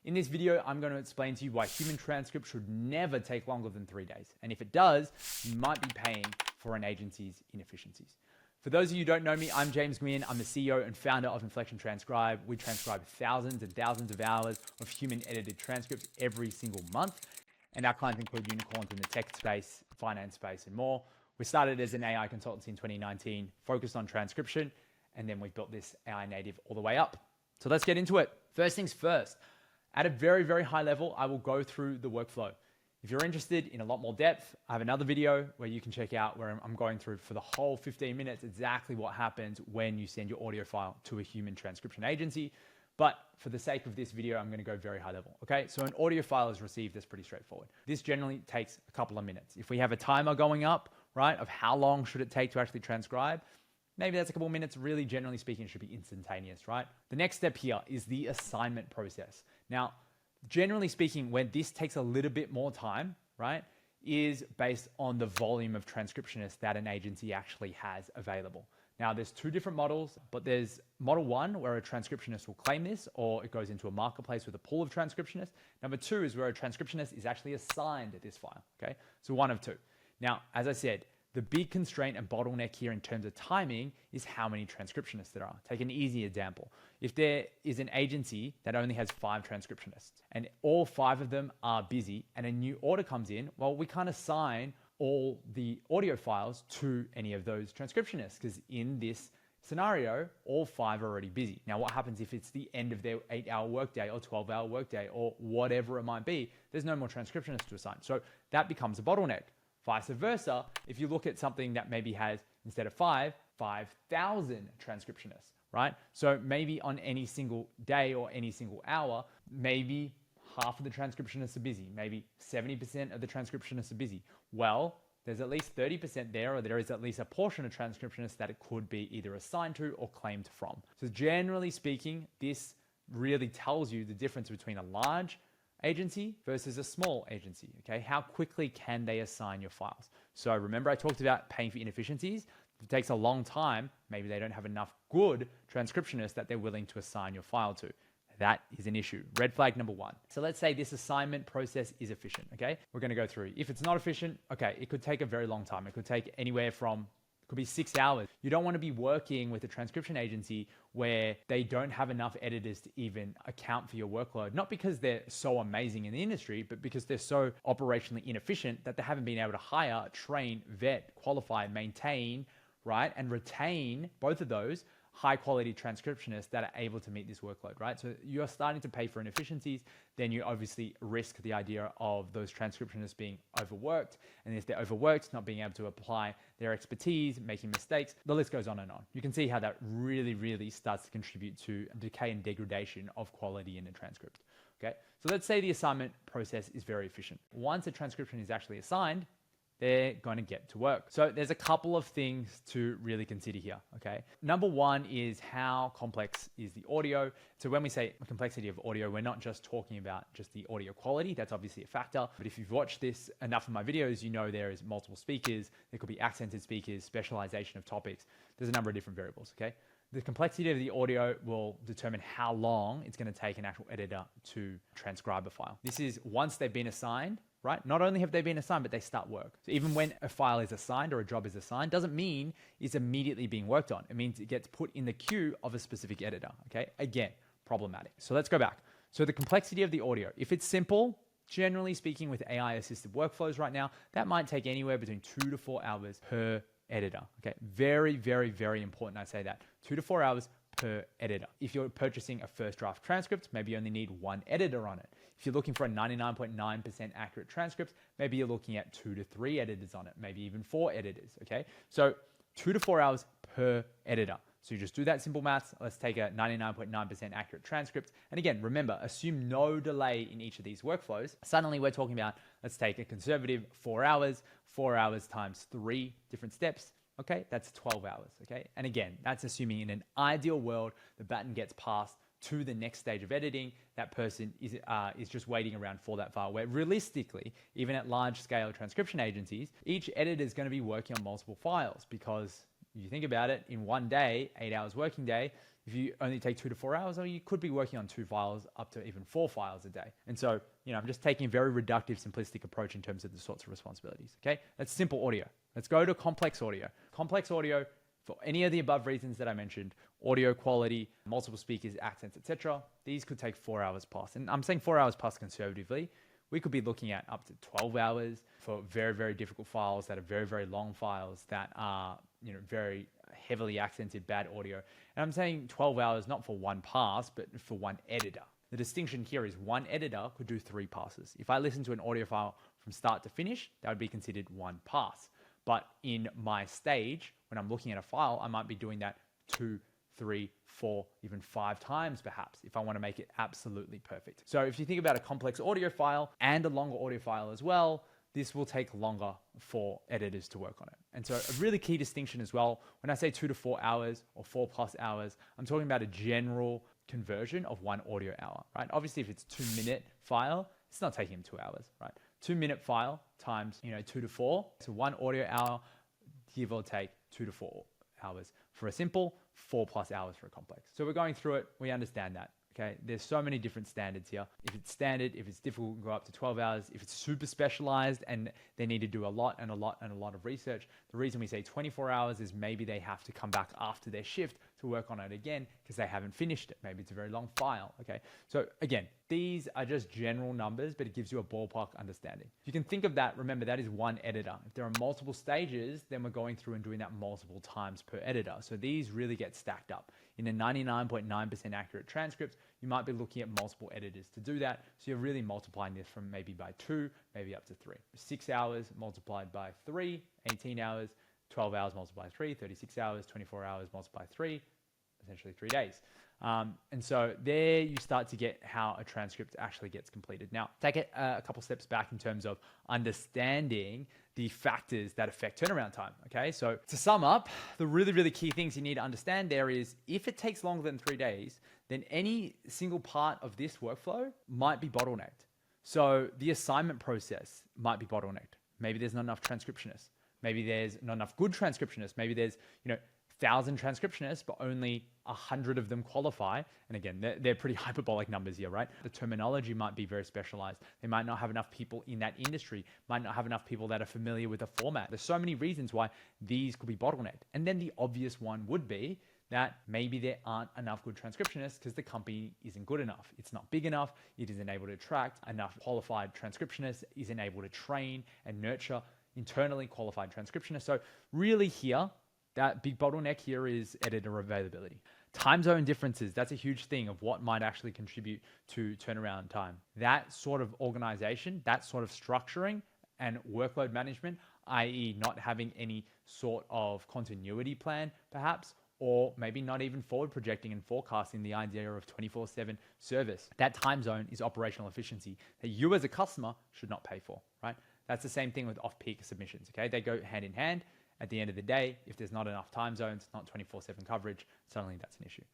In this video, I'm going to explain to you why human transcript should never take longer than 3 days. And if it does, you might be paying for an agency's inefficiencies. For those of you who don't know me, I'm James Nguyen. I'm the CEO and founder of Inflection Transcribe. We transcribe thousands and thousands of hours of human edited transcripts every single month. And our clients include unicorns in the tech space, finance space, and more. We started as an AI consultancy in 2019, focused on transcription, and then we built this AI native all the way up. So let's get into it. First things first, at a very, very high level, I will go through the workflow. If you're interested in a lot more depth, I have another video where you can check out where I'm going through for the whole 15 minutes exactly what happens when you send your audio file to a human transcription agency. But for the sake of this video, I'm going to go very high level. Okay, so an audio file is received. That's pretty straightforward. This generally takes a couple of minutes. If we have a timer going up, right, of how long should it take to actually transcribe, maybe that's a couple of minutes. Really, generally speaking, it should be instantaneous, right? The next step here is the assignment process. Now, generally speaking, when this takes a little bit more time, right, is based on the volume of transcriptionists that an agency actually has available. Now, there's two different models, but there's model one where a transcriptionist will claim this, or it goes into a marketplace with a pool of transcriptionists. Number two is where a transcriptionist is actually assigned this file, okay? So one of two. Now, as I said, the big constraint and bottleneck here in terms of timing is how many transcriptionists there are. Take an easy example. If there is an agency that only has 5 transcriptionists and all 5 of them are busy and a new order comes in, well, we can't assign all the audio files to any of those transcriptionists because in this scenario, all 5 are already busy. Now, what happens if it's the end of their 8-hour workday or 12-hour workday or whatever it might be? There's no more transcriptionists to assign. So that becomes a bottleneck. Vice versa, if you look at something that maybe has, instead of 5,000 transcriptionists, right? So maybe on any single day or any single hour, maybe half of the transcriptionists are busy. Maybe 70% of the transcriptionists are busy. Well, there's at least 30% there, or there is at least a portion of transcriptionists that it could be either assigned to or claimed from. So generally speaking, this really tells you the difference between a large agency versus a small agency, okay? How quickly can they assign your files? So remember I talked about paying for inefficiencies. If it takes a long time, maybe they don't have enough good transcriptionists that they're willing to assign your file to. That is an issue. Red flag number 1. So let's say this assignment process is efficient, okay? We're gonna go through. If it's not efficient, okay, it could take a very long time. It could take anywhere from could be 6 hours. You don't want to be working with a transcription agency where they don't have enough editors to even account for your workload. Not because they're so amazing in the industry, but because they're so operationally inefficient that they haven't been able to hire, train, vet, qualify, maintain, right, and retain both of those high quality transcriptionists that are able to meet this workload, right? So you're starting to pay for inefficiencies, then you obviously risk the idea of those transcriptionists being overworked. And if they're overworked, not being able to apply their expertise, making mistakes, the list goes on and on. You can see how that really, really starts to contribute to decay and degradation of quality in a transcript, okay? So let's say the assignment process is very efficient. Once a transcription is actually assigned, they're going to get to work. So there's a couple of things to really consider here, okay? Number one is how complex is the audio. So when we say complexity of audio, we're not just talking about just the audio quality. That's obviously a factor. But if you've watched this enough of my videos, you know there is multiple speakers. There could be accented speakers, specialization of topics. There's a number of different variables, okay? The complexity of the audio will determine how long it's going to take an actual editor to transcribe a file. This is once they've been assigned, right? Not only have they been assigned, but they start work. So even when a file is assigned or a job is assigned, doesn't mean it's immediately being worked on. It means it gets put in the queue of a specific editor, okay? Again, problematic. So let's go back. So the complexity of the audio, if it's simple, generally speaking with AI assisted workflows right now, that might take anywhere between 2 to 4 hours per editor, okay? Very, very, very important I say that. 2 to 4 hours per editor. If you're purchasing a first draft transcript, maybe you only need 1 editor on it. If you're looking for a 99.9% accurate transcript, maybe you're looking at 2 to 3 editors on it, maybe even 4 editors, okay? So 2 to 4 hours per editor. So you just do that simple maths. Let's take a 99.9% accurate transcript. And again, remember, assume no delay in each of these workflows. Suddenly we're talking about, let's take a conservative 4 hours times 3 different steps. Okay, that's 12 hours, okay? And again, that's assuming in an ideal world, the baton gets passed to the next stage of editing. That person is just waiting around for that file, where realistically, even at large scale transcription agencies, each editor is going to be working on multiple files because you think about it, in one day, 8 hours working day, if you only take 2 to 4 hours, or you could be working on 2 files up to even 4 files a day. And so, I'm just taking a very reductive, simplistic approach in terms of the sorts of responsibilities. Okay, that's simple audio. Let's go to complex audio. Complex audio, for any of the above reasons that I mentioned, audio quality, multiple speakers, accents, etc., these could take 4 hours plus. And I'm saying 4 hours plus conservatively. We could be looking at up to 12 hours for very, very difficult files that are very, very long files that are, very heavily accented, bad audio. And I'm saying 12 hours, not for one pass, but for one editor. The distinction here is one editor could do 3 passes. If I listen to an audio file from start to finish, that would be considered one pass. But in my stage, when I'm looking at a file, I might be doing that 2, 3, 4, even 5 times perhaps, if I want to make it absolutely perfect. So if you think about a complex audio file and a longer audio file as well, this will take longer for editors to work on it. And so a really key distinction as well, when I say 2 to 4 hours or 4+ hours, I'm talking about a general conversion of 1 audio hour, right? Obviously, if it's 2-minute file, it's not taking them 2 hours, right? 2-minute file times, 2 to 4. So 1 audio hour, give or take 2 to 4 hours for a simple, 4+ hours for a complex. So we're going through it. We understand that. Okay, there's so many different standards here. If it's standard, if it's difficult, we can go up to 12 hours. If it's super specialized and they need to do a lot of research, the reason we say 24 hours is maybe they have to come back after their shift to work on it again because they haven't finished it. Maybe it's a very long file. Okay, so again, these are just general numbers, but it gives you a ballpark understanding. You can think of that, remember, that is one editor. If there are multiple stages, then we're going through and doing that multiple times per editor. So these really get stacked up. In a 99.9% accurate transcript, you might be looking at multiple editors to do that. So you're really multiplying this from maybe by 2, maybe up to 3. 6 hours multiplied by 3, 18 hours, 12 hours multiplied by 3, 36 hours, 24 hours multiplied by 3, essentially 3 days. And so there you start to get how a transcript actually gets completed. Now, take it a couple steps back in terms of understanding the factors that affect turnaround time. Okay, so to sum up, the really, really key things you need to understand there is if it takes longer than 3 days, then any single part of this workflow might be bottlenecked. So the assignment process might be bottlenecked. Maybe there's not enough transcriptionists. Maybe there's not enough good transcriptionists. Maybe there's, 1,000 transcriptionists, but only 100 of them qualify. And again, they're pretty hyperbolic numbers here, right? The terminology might be very specialized. They might not have enough people in that industry, might not have enough people that are familiar with the format. There's so many reasons why these could be bottlenecked. And then the obvious one would be that maybe there aren't enough good transcriptionists because the company isn't good enough. It's not big enough. It isn't able to attract enough qualified transcriptionists, isn't able to train and nurture internally qualified transcriptionists. So really here, that big bottleneck here is editor availability. Time zone differences, that's a huge thing of what might actually contribute to turnaround time. That sort of organization, that sort of structuring and workload management, i.e. not having any sort of continuity plan perhaps, or maybe not even forward projecting and forecasting the idea of 24/7 service. That time zone is operational efficiency that you as a customer should not pay for, right? That's the same thing with off-peak submissions, okay? They go hand in hand. At the end of the day, if there's not enough time zones, not 24/7 coverage, suddenly that's an issue.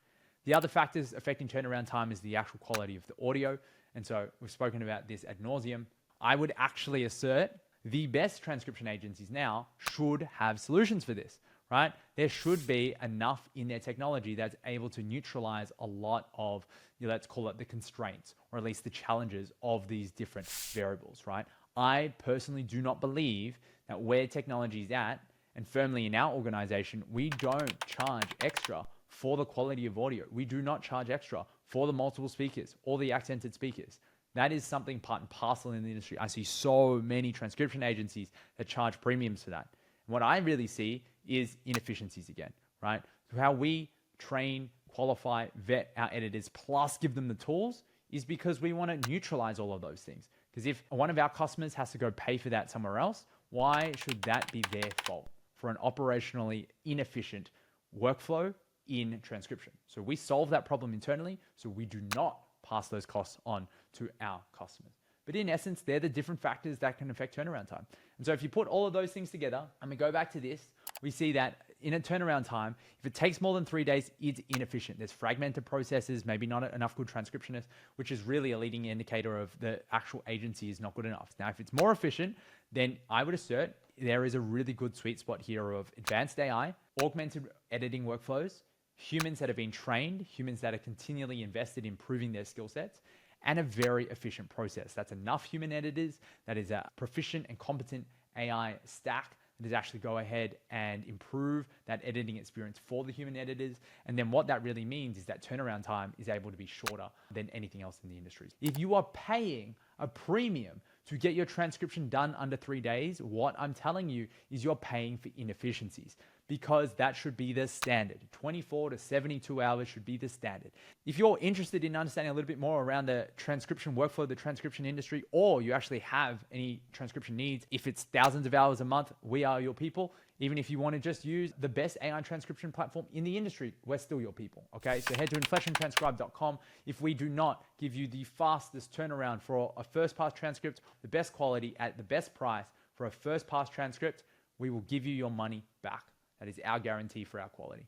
The other factors affecting turnaround time is the actual quality of the audio. And so we've spoken about this ad nauseum. I would actually assert the best transcription agencies now should have solutions for this, right? There should be enough in their technology that's able to neutralize a lot of, let's call it the constraints, or at least the challenges of these different variables, right? I personally do not believe that where technology is at, and firmly in our organization, we don't charge extra for the quality of audio. We do not charge extra for the multiple speakers or the accented speakers. That is something part and parcel in the industry. I see so many transcription agencies that charge premiums for that. And what I really see is inefficiencies again, right? So how we train, qualify, vet our editors, plus give them the tools is because we want to neutralize all of those things. Because if one of our customers has to go pay for that somewhere else, why should that be their fault for an operationally inefficient workflow in transcription? So we solve that problem internally, so we do not pass those costs on to our customers. But in essence, they're the different factors that can affect turnaround time. And so if you put all of those things together, and we go back to this, we see that in a turnaround time, if it takes more than 3 days, it's inefficient. There's fragmented processes, maybe not enough good transcriptionists, which is really a leading indicator of the actual agency is not good enough. Now, if it's more efficient, then I would assert there is a really good sweet spot here of advanced AI, augmented editing workflows, humans that have been trained, humans that are continually invested in improving their skill sets, and a very efficient process. That's enough human editors, that is a proficient and competent AI stack that is actually go ahead and improve that editing experience for the human editors. And then what that really means is that turnaround time is able to be shorter than anything else in the industry. If you are paying a premium to get your transcription done under 3 days, what I'm telling you is you're paying for inefficiencies, because that should be the standard. 24 to 72 hours should be the standard. If you're interested in understanding a little bit more around the transcription workflow, the transcription industry, or you actually have any transcription needs, if it's thousands of hours a month, we are your people. Even if you want to just use the best AI transcription platform in the industry, we're still your people, okay? So head to inflectiontranscribe.com. If we do not give you the fastest turnaround for a first pass transcript, the best quality at the best price for a first pass transcript, we will give you your money back. That is our guarantee for our quality.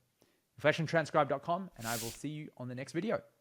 inflectiontranscribe.com, and I will see you on the next video.